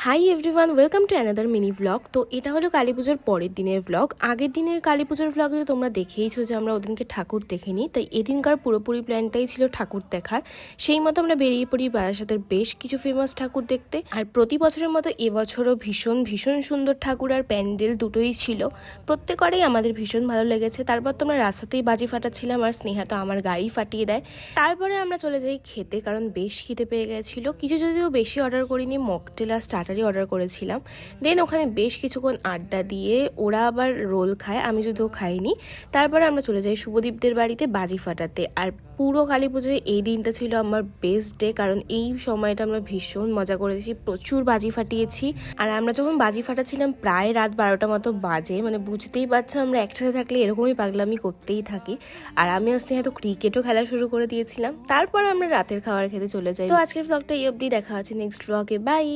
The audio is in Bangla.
Hi everyone, welcome to another mini blog. তো এটা হলো কালী পুজোর পরের দিনের ব্লগ। আগের দিনের কালী পুজোর ব্লগে তোমরা দেখেইছো যে আমরা ওদিনকে ঠাকুর দেখিনি, তাই এদিনকার পুরোপুরি প্ল্যানটাই ছিল ঠাকুর দেখার। সেই মতো আমরা বেরিয়ে পড়ি বারাসাতের বেশ কিছু ফেমাস ঠাকুর দেখতে। আর প্রতি বছরের মতো এবছরও ভীষণ ভীষণ সুন্দর ঠাকুর আর প্যান্ডেল দুটোই ছিল। প্রত্যেকবারেই আমাদের ভীষণ ভালো লেগেছে। তারপর তো আমরা রাস্তাতেই বাজি ফাটাচ্ছিলাম, আর স্নেহা তো আমার গাড়ি ফাটিয়ে দেয়। তারপরে আমরা চলে যাই খেতে, কারণ বেশ খিদে পেয়ে গেছিলো। কিছু যদিও বেশি অর্ডার করিনি, মকটেল আর স্টার্টারই অর্ডার করেছিলাম। দেন ওখানে বেশ কিছুক্ষণ আড্ডা দিয়ে ওরা আবার রোল খায়, আমি যদিও খাইনি। তারপরে আমরা চলে যাই শুভদীপদের বাড়িতে বাজি ফাটাতে। আর পুরো কালী পুজোয় এই দিনটা ছিল আমার বেস্ট ডে, কারণ এই সময়টা আমরা ভীষণ মজা করেছি, প্রচুর বাজি ফাটিয়েছি। আর আমরা যখন বাজি ফাটাচ্ছিলাম প্রায় রাত 12টা মতো বাজে, মানে বুঝতেই পারছো আমরা একসাথে থাকলে এরকমই পাগলামি করতেই থাকি। আর আমি আসতে হয়তো ক্রিকেটও খেলা শুরু করে দিয়েছিলাম। তারপর আমরা রাতের খাবার খেতে চলে যাই। তো আজকের ব্লগটা এই অবধি, দেখা হচ্ছে নেক্সট ব্লগে, বাই।